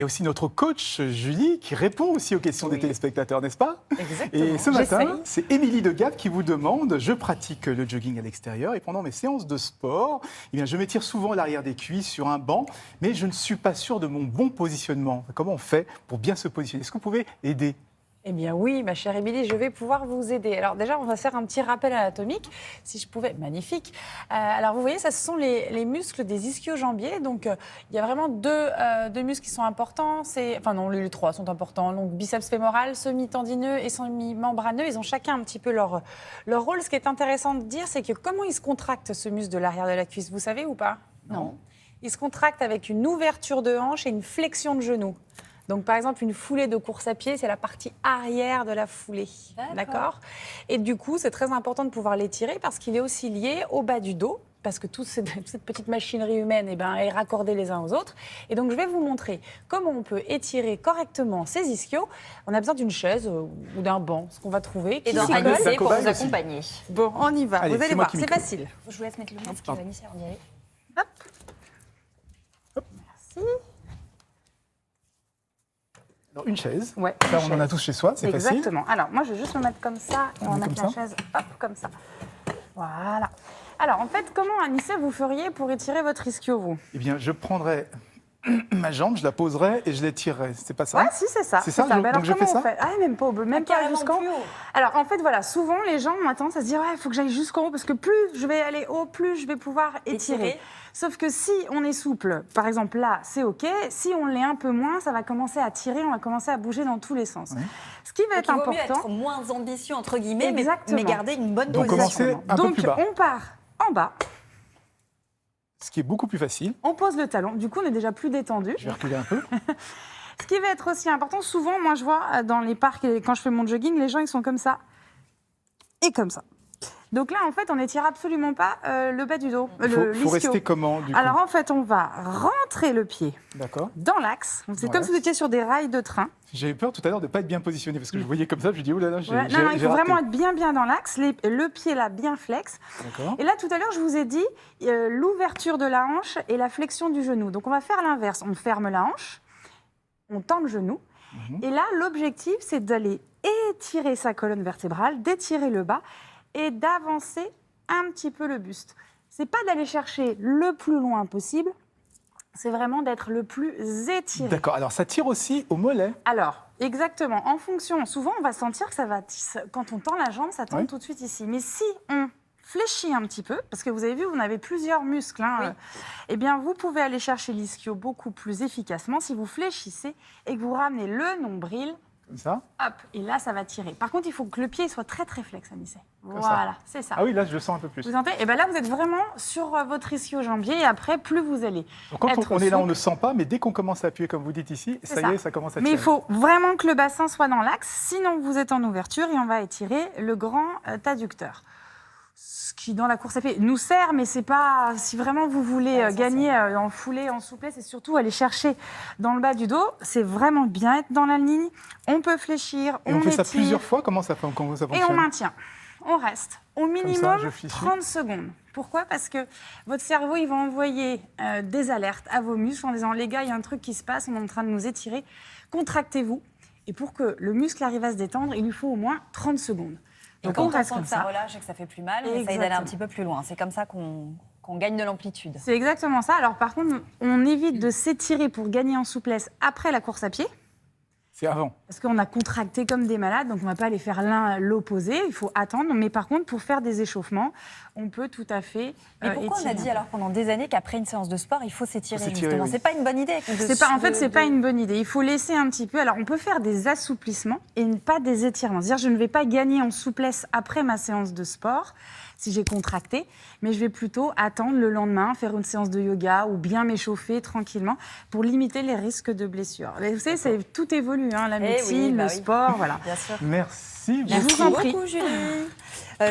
Et aussi notre coach Julie qui répond aussi aux questions des téléspectateurs, n'est-ce pas? Exactement. Et ce matin, c'est Émilie Degap qui vous demande: je pratique le jogging à l'extérieur et pendant mes séances de sport, eh bien, je m'étire souvent l'arrière des cuisses sur un banc, mais je ne suis pas sûr de mon bon positionnement. Comment on fait pour bien se positionner? Est-ce que vous pouvez aider? Eh bien oui, ma chère Émilie, je vais pouvoir vous aider. Alors déjà, on va faire un petit rappel anatomique, si je pouvais. Magnifique. Alors vous voyez, ça, ce sont les muscles des ischio-jambiers. Donc il y a vraiment deux muscles qui sont importants. Enfin non, les trois sont importants. Donc biceps fémoral, semi-tendineux et semi-membraneux, ils ont chacun un petit peu leur rôle. Ce qui est intéressant de dire, c'est que comment il se contracte ce muscle de l'arrière de la cuisse, vous savez ou pas? Non. Il se contracte avec une ouverture de hanche et une flexion de genou. Donc, par exemple, une foulée de course à pied, c'est la partie arrière de la foulée. D'accord. Et du coup, c'est très important de pouvoir l'étirer parce qu'il est aussi lié au bas du dos, parce que toute cette petite machinerie humaine est raccordée les uns aux autres. Et donc, je vais vous montrer comment on peut étirer correctement ces ischios. On a besoin d'une chaise ou d'un banc, ce qu'on va trouver. Et d'un lycée pour vous accompagner. Bon, on y va. Allez, vous allez voir, c'est facile. Je vous laisse mettre le masque, Vanessa, on y aller. Hop. Merci. Alors, une chaise. Ouais, ça, on en a tous chez soi, c'est facile. Exactement. Alors, moi, je vais juste me mettre comme ça et on va mettre la chaise, hop, comme ça. Voilà. Alors, en fait, comment, Anissé, vous feriez pour étirer votre ischio, vous? Eh bien, je prendrais ma jambe, je la poserais et je l'étirerais. C'est pas ça? Ouais, si, c'est ça. C'est ça, Mais alors, donc je fais ça? Même pas, même pas jusqu'en haut. Alors, en fait, voilà, souvent, les gens ont tendance à se dire, ouais, il faut que j'aille jusqu'en haut parce que plus je vais aller haut, plus je vais pouvoir étirer. Sauf que si on est souple, par exemple là, c'est OK. Si on l'est un peu moins, ça va commencer à tirer, on va commencer à bouger dans tous les sens. Oui. Ce qui va être important... Il vaut mieux être moins ambitieux, entre guillemets, mais garder une bonne donc position. Commencer un peu plus bas. On part en bas. Ce qui est beaucoup plus facile. On pose le talon. Du coup, on est déjà plus détendu. Je vais reculer un peu. Ce qui va être aussi important, souvent, moi, je vois dans les parcs, quand je fais mon jogging, les gens, ils sont comme ça et comme ça. Donc là, en fait, on n'étire absolument pas le bas du dos, Il faut rester comment, du coup? Alors, en fait, on va rentrer le pied dans l'axe. C'est comme si vous étiez sur des rails de train. J'ai eu peur tout à l'heure de ne pas être bien positionné, parce que je voyais comme ça, je me dis, oh là là, non, il faut vraiment être bien dans l'axe, le pied là, bien flex. Et là, tout à l'heure, je vous ai dit l'ouverture de la hanche et la flexion du genou. Donc, on va faire l'inverse. On ferme la hanche, on tend le genou. Et là, l'objectif, c'est d'aller étirer sa colonne vertébrale, d'étirer le bas, et d'avancer un petit peu le buste. C'est pas d'aller chercher le plus loin possible, c'est vraiment d'être le plus étiré. D'accord, alors ça tire aussi au mollet. Alors, exactement, en fonction, souvent on va sentir que ça va, quand on tend la jambe, ça tend tout de suite ici. Mais si on fléchit un petit peu, parce que vous avez vu, on avait plusieurs muscles, eh bien vous pouvez aller chercher l'ischio beaucoup plus efficacement si vous fléchissez et que vous ramenez le nombril. Comme ça. Hop, et là, ça va tirer. Par contre, il faut que le pied soit très, très flex, Anissé. Voilà, c'est ça. Ah oui, là, je le sens un peu plus. Vous sentez? Et bien là, vous êtes vraiment sur votre ischio-jambier et après, plus vous allez. Donc, quand on est là, on ne sent pas, mais dès qu'on commence à appuyer, comme vous dites ici, ça y est, ça commence à tirer. Mais il faut vraiment que le bassin soit dans l'axe, sinon vous êtes en ouverture et on va étirer le grand adducteur. Ce qui, dans la course à pied, nous sert, mais c'est pas... Si vraiment vous voulez gagner en foulée, en souplesse, et surtout aller chercher dans le bas du dos, c'est vraiment bien être dans la ligne. On peut fléchir, on fait ça plusieurs fois. Comment ça fonctionne? Et on maintient. On reste au minimum 30 secondes. Pourquoi? Parce que votre cerveau, il va envoyer des alertes à vos muscles en disant « Les gars, il y a un truc qui se passe, on est en train de nous étirer. Contractez-vous. » Et pour que le muscle arrive à se détendre, il lui faut au moins 30 secondes. Donc on reste comme ça. Ça relâche et que ça fait plus mal, on essaye d'aller un petit peu plus loin. C'est comme ça qu'on gagne de l'amplitude. C'est exactement ça. Alors par contre, on évite de s'étirer pour gagner en souplesse après la course à pied. C'est avant. Parce qu'on a contracté comme des malades, donc on ne va pas aller faire l'opposé, il faut attendre. Mais par contre, pour faire des échauffements, on peut tout à fait Mais pourquoi étirer. On a dit alors pendant des années qu'après une séance de sport, il faut s'étirer justement? C'est pas une bonne idée. En fait, c'est pas une bonne idée. Il faut laisser un petit peu. Alors, on peut faire des assouplissements et pas des étirements. C'est-à-dire, je ne vais pas gagner en souplesse après ma séance de sport, si j'ai contracté, mais je vais plutôt attendre le lendemain, faire une séance de yoga ou bien m'échauffer tranquillement pour limiter les risques de blessures. Mais vous savez, tout évolue, la médecine, le sport, voilà. Bien sûr. Merci. Je vous en prie. Merci beaucoup, Julie.